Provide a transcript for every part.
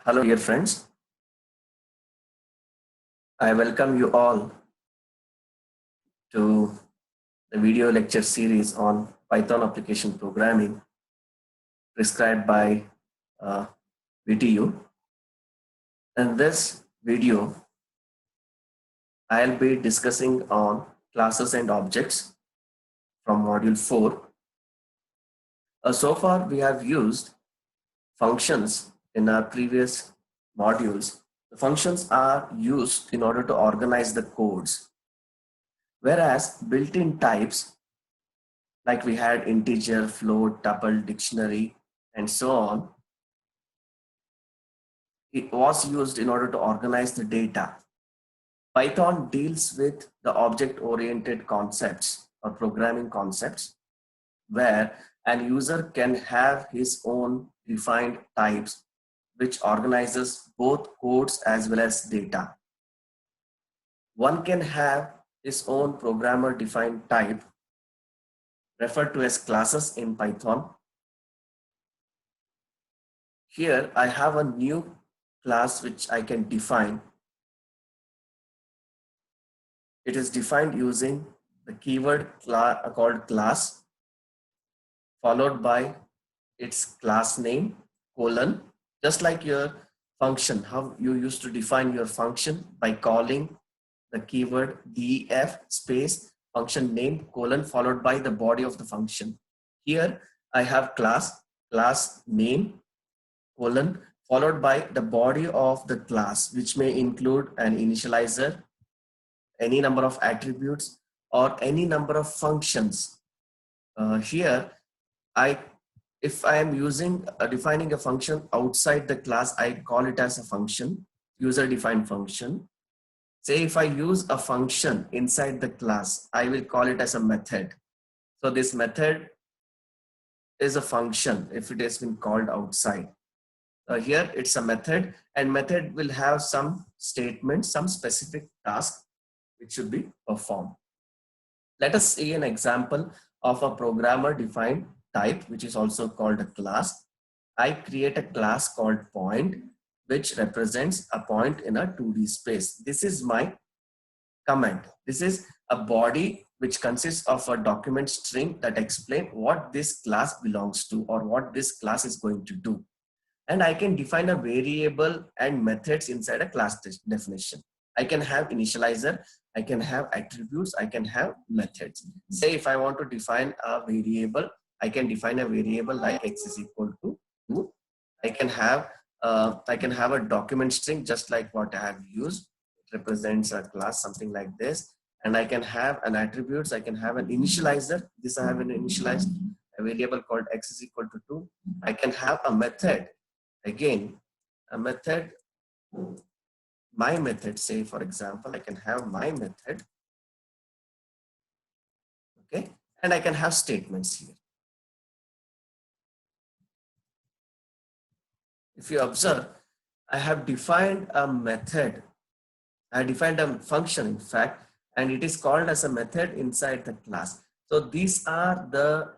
Hello, dear friends. I welcome you all to the video lecture series on Python application programming prescribed by VTU. In this video, I'll be discussing on classes and objects from module 4. So far, we have used functions in our previous modules. The functions are used in order to organize the codes, whereas built-in types like we had integer, float, tuple, dictionary, and so on, it was used in order to organize the data. Python deals with the object-oriented concepts or programming concepts where an user can have his own defined types which organizes both codes as well as data. One can have his own programmer defined type referred to as classes in Python. Here I have a new class which I can define. It is defined using the keyword called class, followed by its class name, colon, just like your function, how you used to define your function by calling the keyword def space function name, colon, followed by the body of the function. Here I have class name, colon, followed by the body of the class, which may include an initializer, any number of attributes, or any number of functions. Here, if I am using defining a function outside the class, I call it as a function, user-defined function. Say if I use a function inside the class, I will call it as a method. So this method is a function if it has been called outside. Here it's a method, and method will have some statements, some specific task which should be performed. Let us see an example of a programmer defined type, which is also called a class. I create a class called point, which represents a point in a 2D space. This is my comment. This is a body which consists of a document string that explains what this class belongs to or what this class is going to do. And I can define a variable and methods inside a class definition. I can have initializer, I can have attributes, I can have methods. Say if I want to define a variable, I can define a variable like x is equal to 2. I can have a document string just like what I have used. It represents a class, something like this. And I can have an attributes, I can have an initializer. This I have an initialized a variable called x is equal to 2. I can have a method. Again, a method, my method, say for example, I can have my method, okay, and I can have statements here. If you observe, I have defined a method, I defined a function in fact, and it is called as a method inside the class. So these are the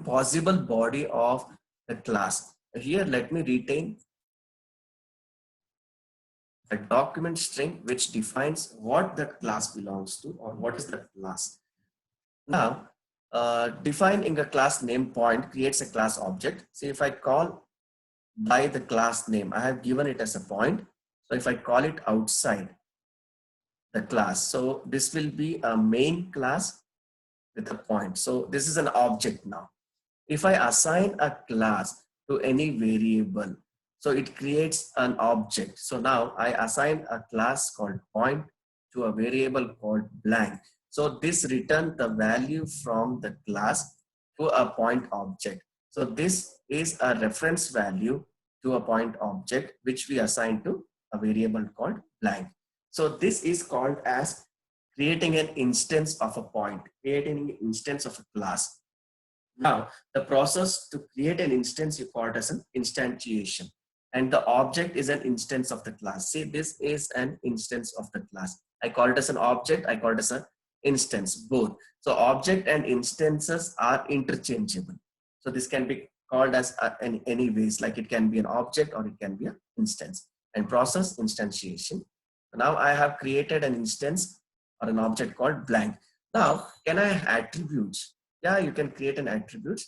possible body of the class. Here, let me retain a document string which defines what that class belongs to or what is the class. Now, defining a class name point creates a class object. See, if I call by the class name, I have given it as a point. So if I call it outside the class, so this will be a main class with a point. So this is an object now. If I assign a class to any variable, so it creates an object. So now I assign a class called point to a variable called blank. So this returns the value from the class to a point object. So this is a reference value to a point object which we assign to a variable called blank. So this is called as creating an instance of a point, creating an instance of a class. Now, the process to create an instance, you call it as an instantiation. And the object is an instance of the class. See, this is an instance of the class. I call it as an object, I call it as an instance, both. So object and instances are interchangeable. So this can be called as any ways, like it can be an object or it can be an instance. And process instantiation. Now I have created an instance or an object called blank. Now, can I have attributes? Yeah, you can create an attribute.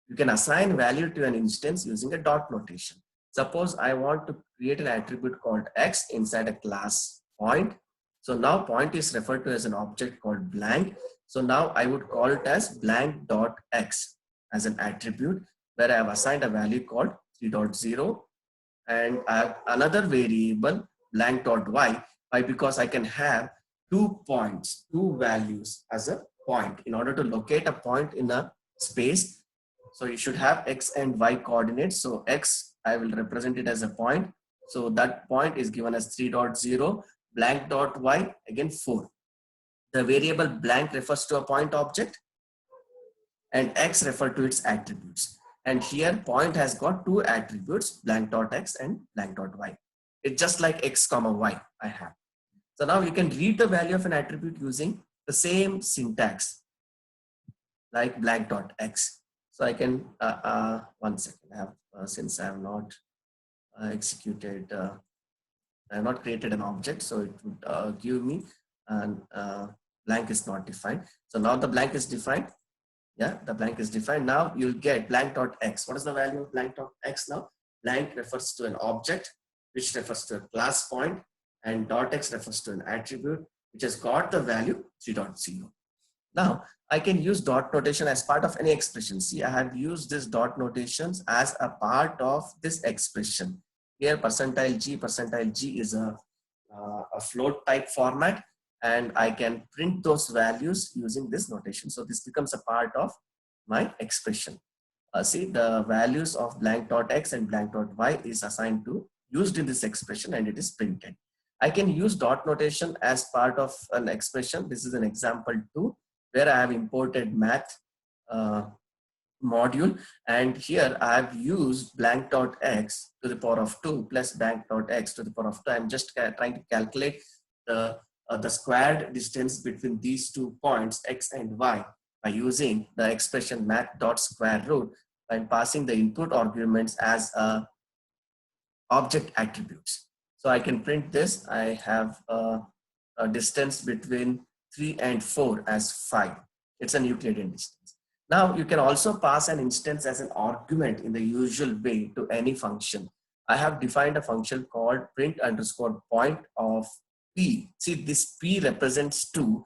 You can assign value to an instance using a dot notation. Suppose I want to create an attribute called X inside a class point. So now point is referred to as an object called blank. So now I would call it as blank dot X as an attribute where I have assigned a value called 3.0, and I have another variable blank dot Y. Why? Because I can have 2 points, 2 values as a point. In order to locate a point in a space, so you should have X and Y coordinates. So X, I will represent it as a point. So that point is given as 3.0, blank dot Y, again 4. The variable blank refers to a point object and X refer to its attributes. And here point has got 2 attributes, blank dot X and blank dot Y. It's just like X comma Y I have. So now you can read the value of an attribute using the same syntax like blank dot X. So I can, 1 second, I have, since I have not executed, I have not created an object, so it would give me and blank is not defined. So now the blank is defined. Yeah, the blank is defined. Now you'll get blank dot X. What is the value of blank dot X now? Blank refers to an object, which refers to a class point, and dot X refers to an attribute, which has got the value 3.0. Now I can use dot notation as part of any expression. See, I have used this dot notations as a part of this expression. Here percentile G is a float type format, and I can print those values using this notation. So this becomes a part of my expression. See, the values of blank dot X and blank dot Y is assigned to used in this expression, and it is printed. I can use dot notation as part of an expression. This is an example 2 where I have imported math module, and here I have used blank dot X to the power of 2 plus blank dot X to the power of 2. I'm just trying to calculate the squared distance between these 2 points X and Y by using the expression math dot square root and passing the input arguments as object attributes. So I can print this. I have a distance between 3 and 4 as 5. It's an Euclidean distance. Now you can also pass an instance as an argument in the usual way to any function. I have defined a function called print underscore point of P. See, this P represents to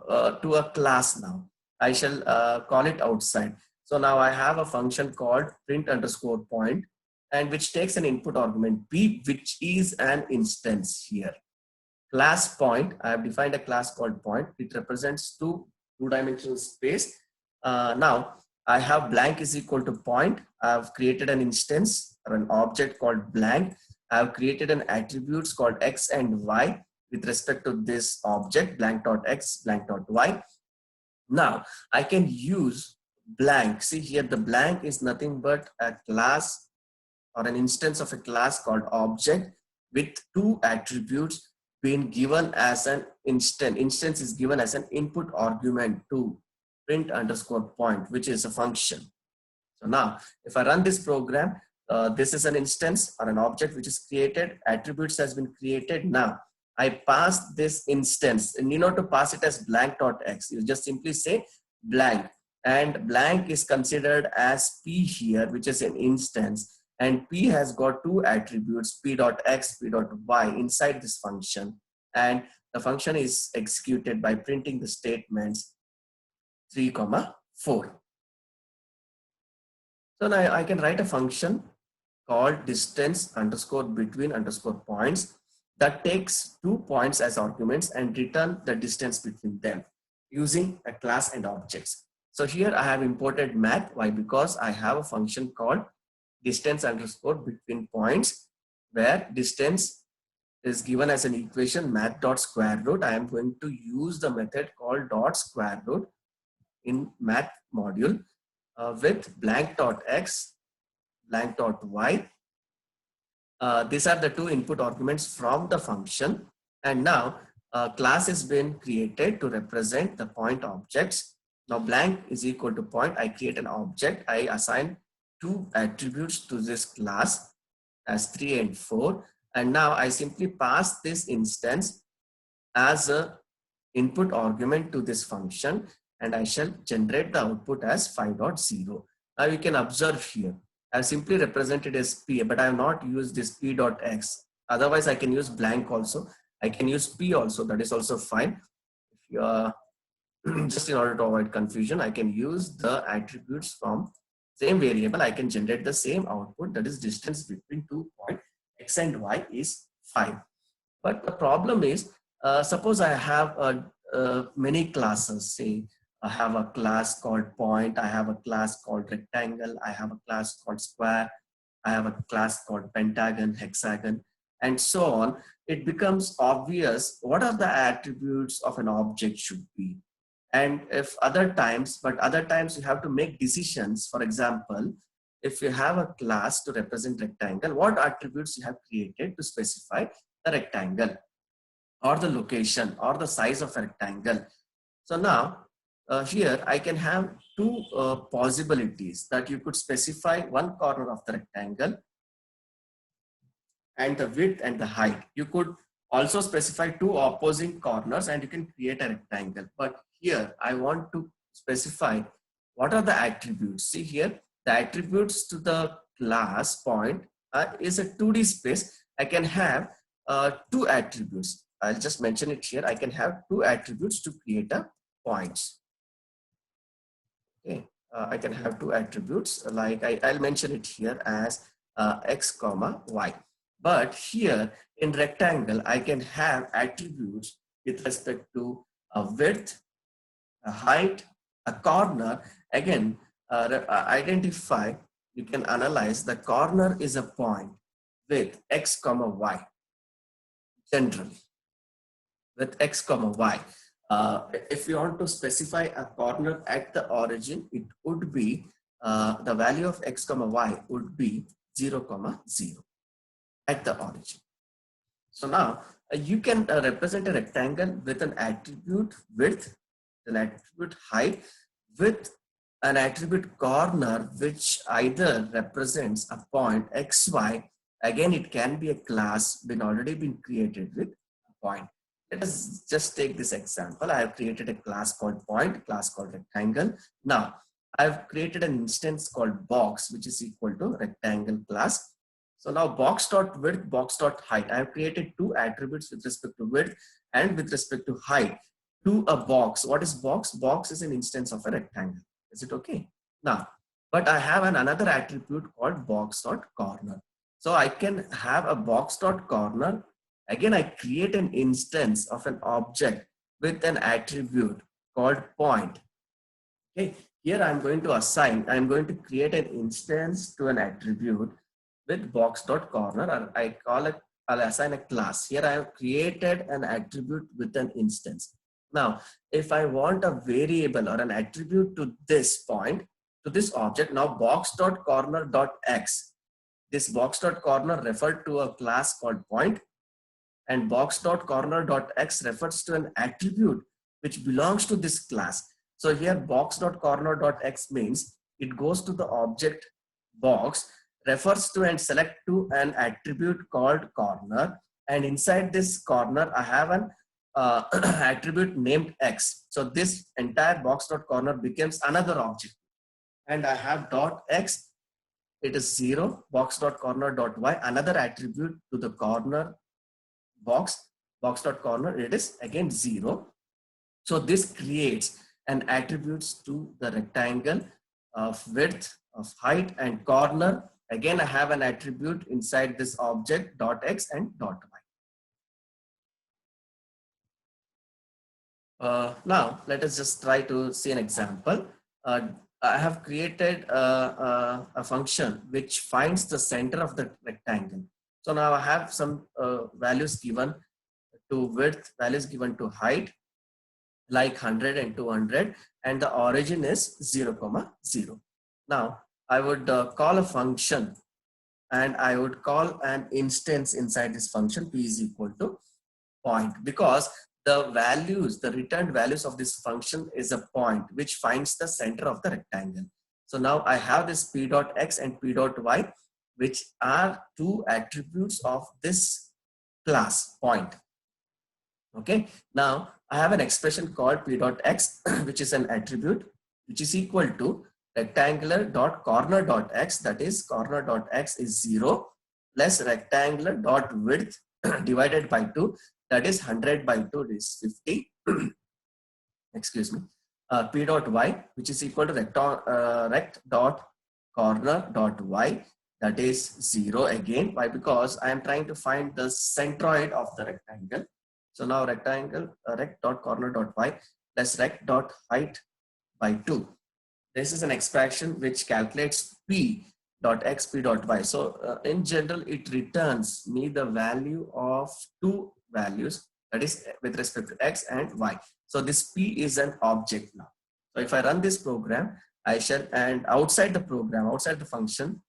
a class now. I shall call it outside. So now I have a function called print underscore point, and which takes an input argument P, which is an instance here. Class point, I have defined a class called point. It represents two-dimensional space. Now I have blank is equal to point. I have created an instance or an object called blank. I have created an attributes called X and Y with respect to this object, blank dot X, blank dot Y. Now I can use blank. See here, the blank is nothing but a class or an instance of a class called object with 2 attributes being given as an instance. Instance is given as an input argument to print underscore point, which is a function. So now if I run this program, this is an instance or an object which is created, attributes has been created. Now I pass this instance, and you know, to pass it as blank dot X, you just simply say blank, and blank is considered as P here, which is an instance, and P has got 2 attributes, P dot X, P dot Y inside this function, and the function is executed by printing the statements 3, 4. So now I can write a function called distance underscore between underscore points that takes 2 points as arguments and return the distance between them using a class and objects. So here I have imported math. Why? Because I have a function called distance underscore between points where distance is given as an equation math dot square root. I am going to use the method called dot square root in math module with blank dot X, blank dot Y. These are the 2 input arguments from the function, and now a class has been created to represent the point objects. Now blank is equal to point. I create an object. I assign two attributes to this class as 3 and 4. And now I simply pass this instance as a input argument to this function, and I shall generate the output as 5.0. Now you can observe here, I've simply represented as P, but I have not used this P.x. Otherwise, I can use blank also. I can use P also, that is also fine. If you are just in order to avoid confusion, I can use the attributes from same variable. I can generate the same output, that is distance between 2 points x and y is 5. But the problem is, suppose I have many classes. Say I have a class called point, I have a class called rectangle, I have a class called square, I have a class called pentagon, hexagon, and so on. It becomes obvious what are the attributes of an object should be. And if other times you have to make decisions. For example, if you have a class to represent rectangle, what attributes you have created to specify the rectangle, or the location, or the size of a rectangle. So now here I can have two possibilities, that you could specify one corner of the rectangle and the width and the height. You could also specify two opposing corners and you can create a rectangle. But here I want to specify what are the attributes. See here, the attributes to the class point is a 2D space. I can have two attributes. I'll just mention it here. I can have two attributes to create a points. Okay, I can have two attributes, like I'll mention it here as x comma y. But here in rectangle, I can have attributes with respect to a width, a height, a corner. Again, identify, you can analyze the corner is a point with x comma y, generally with x comma y. If you want to specify a corner at the origin, it would be the value of x comma y would be 0 comma 0 at the origin. So now you can represent a rectangle with an attribute width, an attribute height, with an attribute corner, which either represents a point xy. Again, it can be a class already been created with a point. Let us just take this example. I have created a class called point, class called rectangle. Now I have created an instance called box, which is equal to rectangle class. So now box.width, box.height. I have created two attributes with respect to width and with respect to height to a box. What is box? Box is an instance of a rectangle. Is it okay? Now, but I have another attribute called box.corner. So I can have a box.corner. Again, I create an instance of an object with an attribute called point. Okay, here I'm going to assign, I'm going to create an instance to an attribute with box.corner, or I call it, I'll assign a class. Here I have created an attribute with an instance. Now, if I want a variable or an attribute to this point, to this object, now box.corner.x, this box.corner referred to a class called point, and box.corner.x refers to an attribute which belongs to this class. So here box.corner.x means it goes to the object box, refers to and select to an attribute called corner, and inside this corner I have an attribute named x. So this entire box.corner becomes another object, and I have dot x, it is 0, box.corner.y, another attribute to the corner box, box.corner, it is again 0. So this creates an attributes to the rectangle of width, of height, and corner. Again, I have an attribute inside this object dot x and dot y. Now let us just try to see an example. I have created a function which finds the center of the rectangle. So now I have some values given to width, values given to height, like 100 and 200, and the origin is 0, 0. Now I would call a function, and I would call an instance inside this function p is equal to point, because the values, the returned values of this function is a point which finds the center of the rectangle. So now I have this p dot x and p dot y, which are two attributes of this class point. Okay, now I have an expression called p dot x, which is an attribute, which is equal to rectangular dot corner dot x, that is corner dot x is 0 plus rectangular dot width divided by 2, that is 100 by 2 is 50. Excuse me. P dot y, which is equal to rect dot corner dot y, that is 0 again. Why? Because I am trying to find the centroid of the rectangle. So now rectangle rect dot corner dot y plus rect dot height by 2. This is an expression which calculates p dot x, p dot y. So in general, it returns me the value of two values, that is with respect to x and y. So this p is an object now. So if I run this program, I shall, and outside the program, outside the function,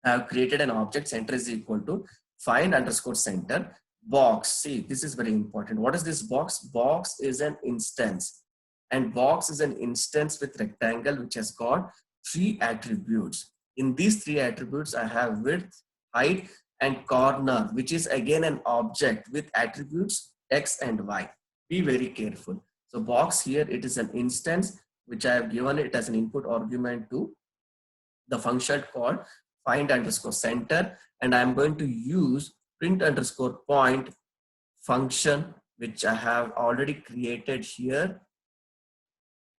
I have created an object. Center is equal to find underscore center box. See, this is very important. What is this box? Box is an instance, and box is an instance with rectangle which has got three attributes. In these three attributes, I have width, height, and corner, which is again an object with attributes x and y. Be very careful. So box here, it is an instance which I have given it as an input argument to the function called find underscore center, and I'm going to use print underscore point function, which I have already created here.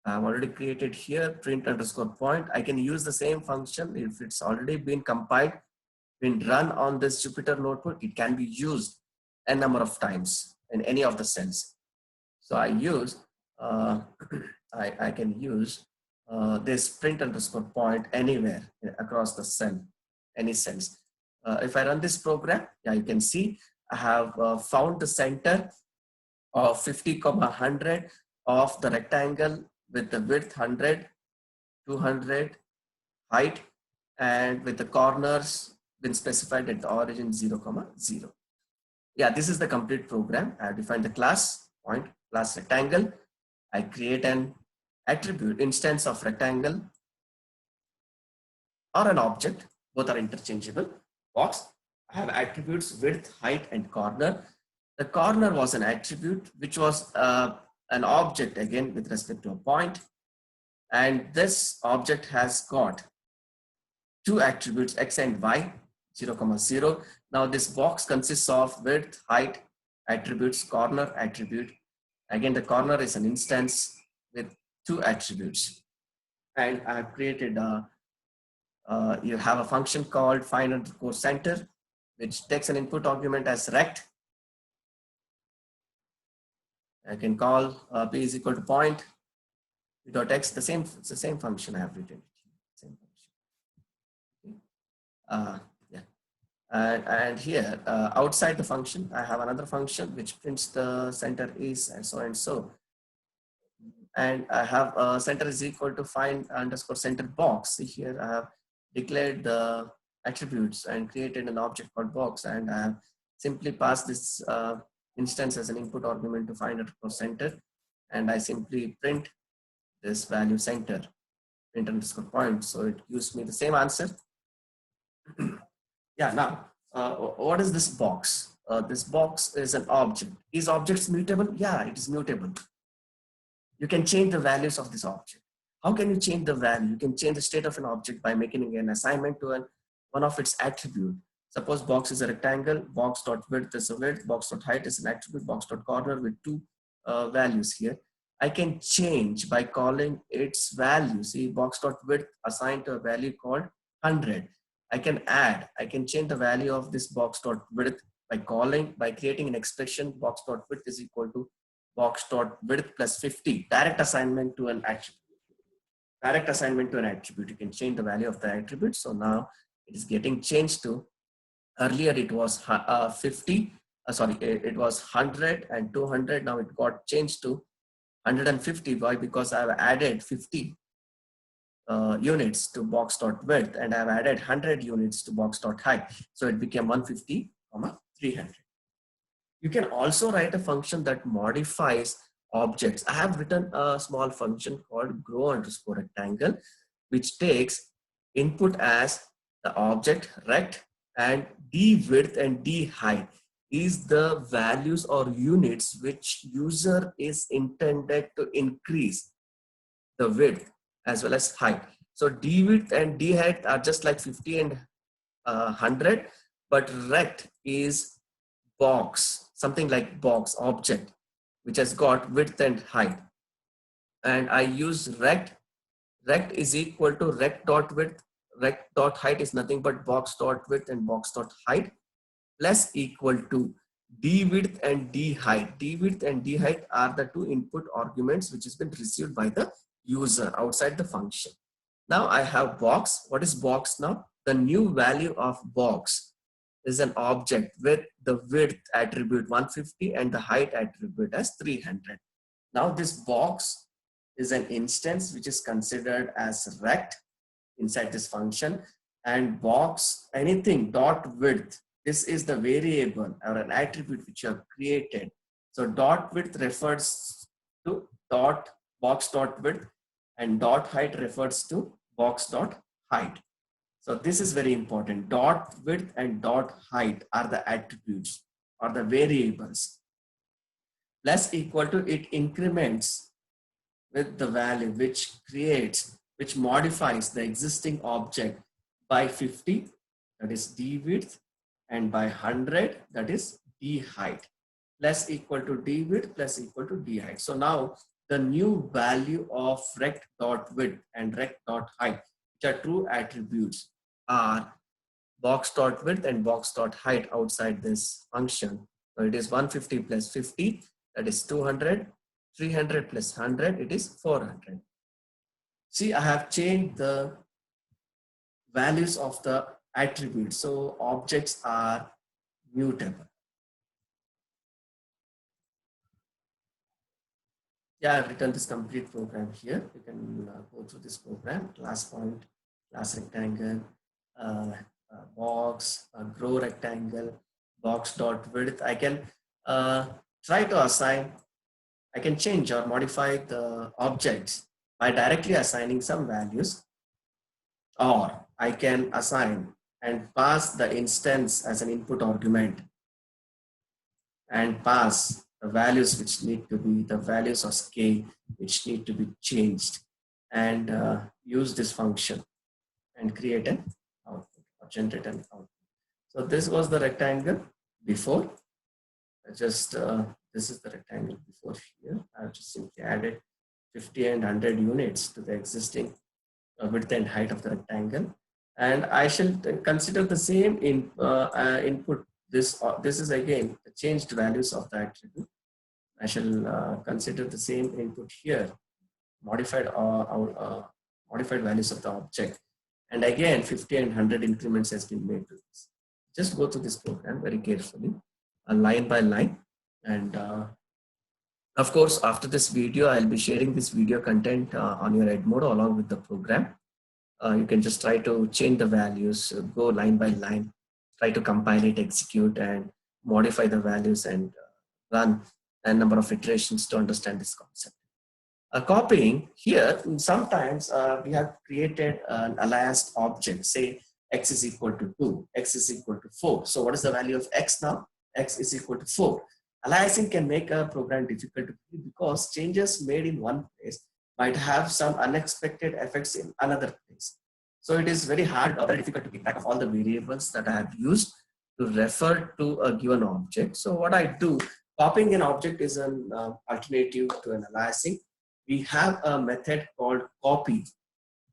I've already created here print underscore point. I can use the same function if it's already been compiled, been run on this Jupyter notebook. It can be used a number of times in any of the cells. So I use I can use this print underscore point anywhere across the cell, any cells. If I run this program, yeah, you can see I have found the center of 50, 100 of the rectangle with the width 100, 200, height, and with the corners been specified at the origin 0, 0. Yeah, this is the complete program. I have defined the class point, class rectangle. I create an attribute instance of rectangle or an object, both are interchangeable. Box, I have attributes width, height, and corner. The corner was an attribute which was an object again with respect to a point, and this object has got two attributes x and y, 0, 0. Now this box consists of width, height, attributes, corner attribute. Again, the corner is an instance with two attributes, and I have created you have a function called find underscore center, which takes an input argument as rect. I can call p is equal to point p dot x. It's the same function I have written. Same function. Yeah. And here outside the function, I have another function which prints the center is and so and so. And I have center is equal to find underscore center box. See here, I have declared the attributes and created an object called box, and I have simply passed this instance as an input argument to find underscore center, and I simply print this value center, print underscore point. So it gives me the same answer. Yeah, now what is this box? This box is an object. Is objects mutable? Yeah, it is mutable. You can change the values of this object. How can you change the value? You can change the state of an object by making an assignment to one of its attribute. Suppose box is a rectangle, box dot width is a width, box dot height is an attribute, box dot corner with two values here. I can change by calling its value. See, box dot width assigned to a value called 100. I can change the value of this box dot width by creating an expression box dot width is equal to box dot width plus 50. Direct assignment to an attribute. Direct assignment to an attribute. You can change the value of the attribute. So now it is getting changed to, earlier it was 50. It was 100 and 200. Now it got changed to 150. Why? Because I have added 50 units to box dot width, and I have added 100 units to box dot height. So it became 150, 300. You can also write a function that modifies objects. I have written a small function called grow underscore rectangle, which takes input as the object rect, and d width and d height is the values or units which user is intended to increase the width as well as height. So d width and d height are just like 50 and 100, but rect is box, something like box object, which has got width and height. And I use rect. Rect is equal to rect dot width. Rect dot height is nothing but box dot width and box dot height plus equal to d width and d height. D width and d height are the two input arguments which has been received by the user outside the function. Now I have box. What is box now? The new value of box is an object with the width attribute 150 and the height attribute as 300. Now this box is an instance which is considered as rect inside this function, and box anything dot width, this is the variable or an attribute which you have created. So dot width refers to dot box dot width and dot height refers to box dot height. So this is very important. Dot width and dot height are the attributes or the variables. Plus equal to, it increments with the value which creates, which modifies the existing object by 50, that is d width, and by 100, that is d height, plus equal to d width plus equal to d height. So now the new value of rect dot width and rect dot height, which are true attributes, are box dot width and box dot height outside this function. So it is 150 plus 50, that is 200, 300 plus 100, it is 400. See, I have changed the values of the attributes. So objects are mutable. Yeah, I've written this complete program here. You can go through this program: class point, class rectangle, box, grow rectangle, box dot width. I can try to assign, I can change or modify the objects by directly assigning some values, or I can assign and pass the instance as an input argument and pass the values which need to be the values of scale which need to be changed, and use this function and create an output or generate an output. So this was the rectangle before. This is the rectangle before here. I have just simply added 50 and 100 units to the existing width and height of the rectangle, and I shall consider the same input. This is again the changed values of the attribute. I shall consider the same input here, modified modified values of the object, and again 50 and 100 increments has been made to this. Just go through this program very carefully, line by line, and of course, after this video, I'll be sharing this video content on your Edmodo along with the program. You can just try to change the values, go line by line, try to compile it, execute, and modify the values, and run a number of iterations to understand this concept. Copying here, sometimes we have created an aliased object, say x is equal to 2, x is equal to 4. So what is the value of x now? X is equal to 4. Aliasing can make a program difficult to do because changes made in one place might have some unexpected effects in another place. So it is very hard or very difficult to keep track of all the variables that I have used to refer to a given object. So what I do, copying an object is an alternative to an aliasing. We have a method called copy,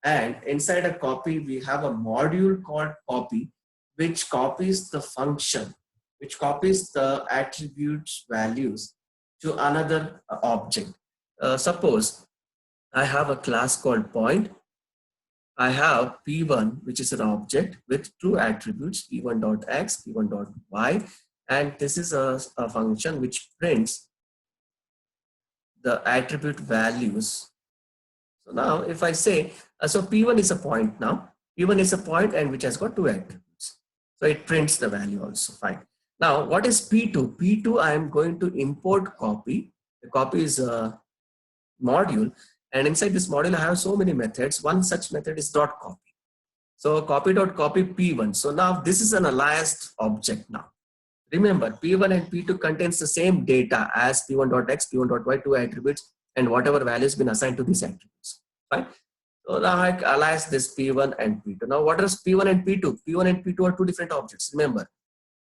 and inside a copy we have a module called copy, which copies the function, which copies the attributes values to another object. Suppose I have a class called point. I have p1, which is an object with two attributes, p1.x, p1.y, and this is a function which prints the attribute values. So now if I say, so p1 is a point now, p1 is a point and which has got two attributes. So it prints the value also, fine. Now what is p2? P2 I am going to import copy. The copy is a module, And inside this module, I have so many methods. One such method is dot copy. So copy P1. So now this is an aliased object now. Remember, P1 and P2 contains the same data as P1.x, P1.y, two attributes, and whatever values been assigned to these attributes. Fine. So now I alias this P1 and P2. Now what is P1 and P2? P1 and P2 are two different objects. Remember,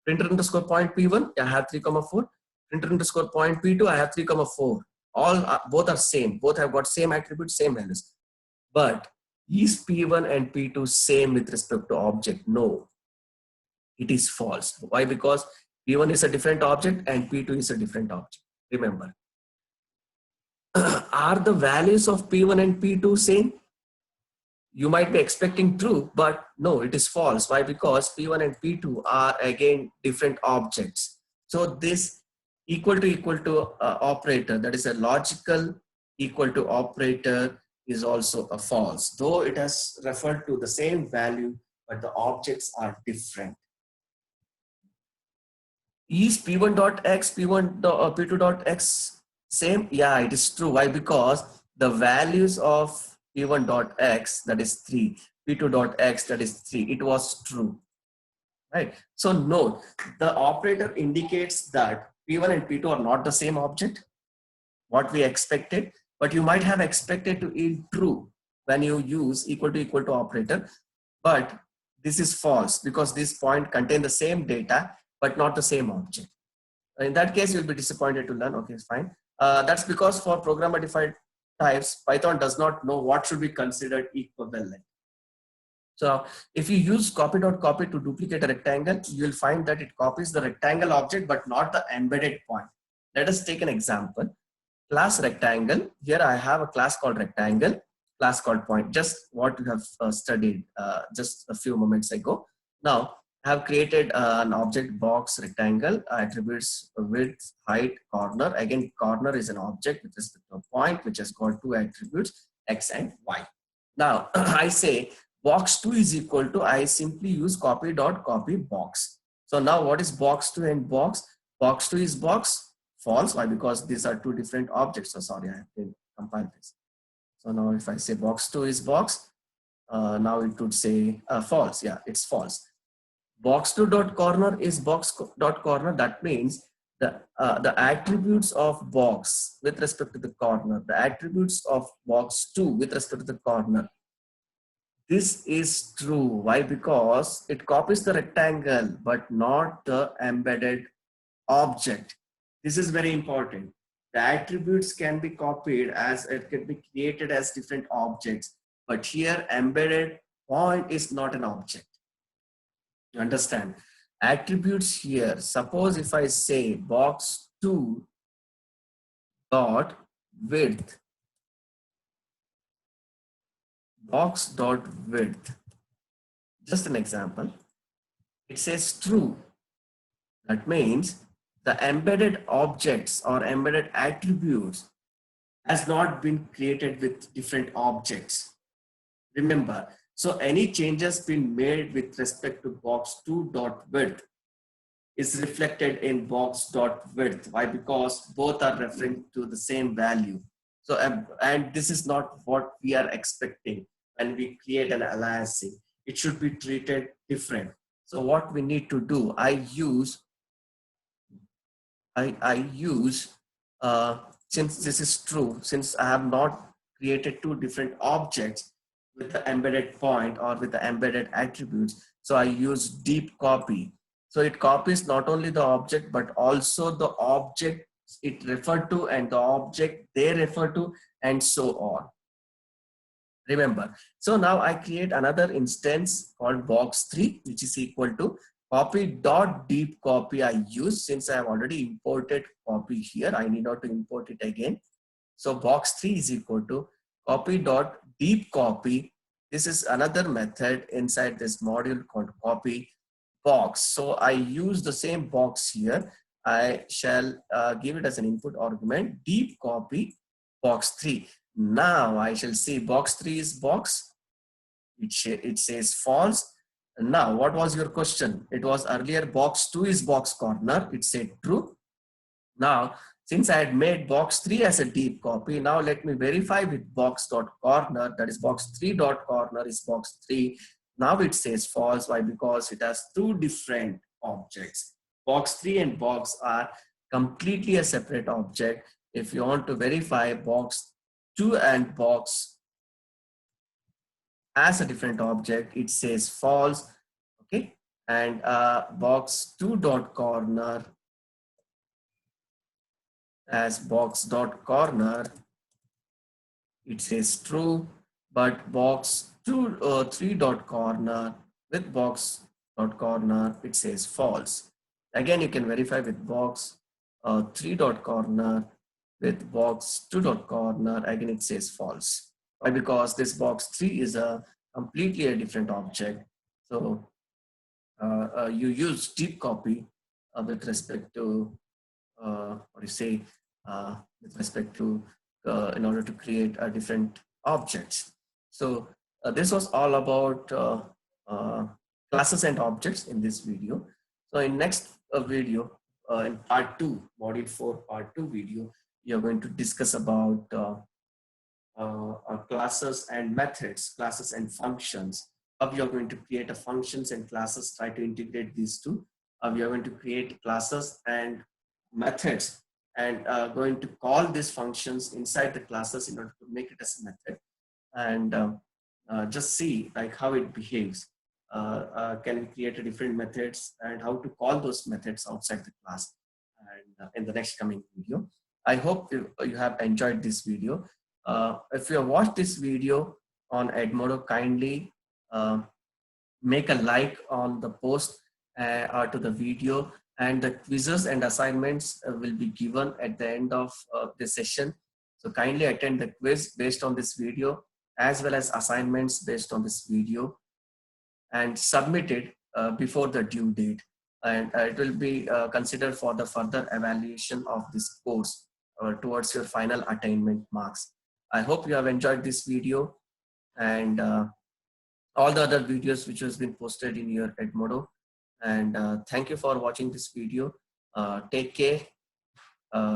printer underscore point P1, I have 3,4. Printer underscore point P2, I have 3,4. Both are same. Both have got same attributes, same values. But is P1 and P2 same with respect to object? No, it is false. Why? Because P1 is a different object and P2 is a different object. Remember, are the values of P1 and P2 same? You might be expecting true, but no, it is false. Why? Because P1 and P2 are again different objects. So this equal to operator, that is a logical equal to operator, is also a false, though it has referred to the same value, but the objects are different. Is P1.x, P2.x same? Yeah, it is true. Why? Because the values of P1.x, that is 3, P2.x, that is 3, it was true, right? So note, the operator indicates that P1 and P2 are not the same object, what we expected, but you might have expected to be true when you use equal to operator, but this is false because this point contain the same data, but not the same object. In that case, you'll be disappointed to learn, okay, fine. That's because for programmer defined types, Python does not know what should be considered equivalent. So if you use copy.copy to duplicate a rectangle, you'll find that it copies the rectangle object, but not the embedded point. Let us take an example. Class rectangle. Here I have a class called rectangle, class called point, just what you have studied just a few moments ago. Now I have created an object box rectangle, attributes width, height, corner. Again, corner is an object with respect to a point which has got two attributes, x and y. Now I say box2 is equal to, I simply use copy.copy box. So now what is box2 and box? Box2 is box. False. Why? Because these are two different objects. So sorry, I have to compile this. So now if I say box2 is box, now it would say false. Yeah, it's false. Box2.corner is box.corner. That means the attributes of box with respect to the corner, the attributes of box2 with respect to the corner. This is true. Why? Because it copies the rectangle, but not the embedded object. This is very important. The attributes can be copied as it can be created as different objects, but here embedded point is not an object. You understand? Attributes here. Suppose if I say box2 dot width, box dot width. Just an example. It says true. That means the embedded objects or embedded attributes has not been created with different objects. Remember, so any changes been made with respect to box2.width is reflected in box.width. Why? Because both are referring to the same value. So, and this is not what we are expecting when we create an aliasing. It should be treated different. So what we need to do, I use, since this is true, since I have not created two different objects with the embedded point or with the embedded attributes, so I use deep copy. So it copies not only the object, but also the object it referred to and the object they refer to, and so on. Remember, so now I create another instance called box3, which is equal to copy.deep copy. I use, since I have already imported copy here, I need not to import it again. So box3 is equal to copy.deep copy. This is another method inside this module called copy box. So I use the same box here. I shall give it as an input argument, deep copy box3. Now I shall see box3 is box. It says false. Now what was your question? It was earlier box2 is box corner. It said true. Now Since I had made box 3 as a deep copy, now let me verify with box.corner, that is box 3.corner is box 3. Now it says false. Why? Because it has two different objects. Box 3 and box are completely a separate object. If you want to verify box 2 and box as a different object, it says false. Okay, and box 2.corner as box.corner, it says true, but box 3.corner with box.corner, it says false. Again, you can verify with box 3.corner with box 2.corner. Again, it says false. Why? Because this box 3 is a completely a different object. So you use deep copy with respect to what you say, with respect to in order to create a different objects. So this was all about classes and objects in this video. So in next video, in part 2, module 4 part 2 video, we are going to discuss about classes and methods, classes and functions. How we are going to create a functions and classes, try to integrate these two. We are going to create classes and methods, and going to call these functions inside the classes in order to make it as a method, and just see like how it behaves. Can we create a different methods and how to call those methods outside the class, and in the next coming video. I hope you have enjoyed this video. If you have watched this video on Edmodo, kindly make a like on the post or to the video, and the quizzes and assignments will be given at the end of the session. So kindly attend the quiz based on this video, as well as assignments based on this video, and submit it before the due date. And it will be considered for the further evaluation of this course towards your final attainment marks. I hope you have enjoyed this video, and all the other videos which has been posted in your Edmodo. And thank you for watching this video. Take care,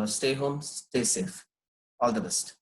stay home, stay safe. All the best.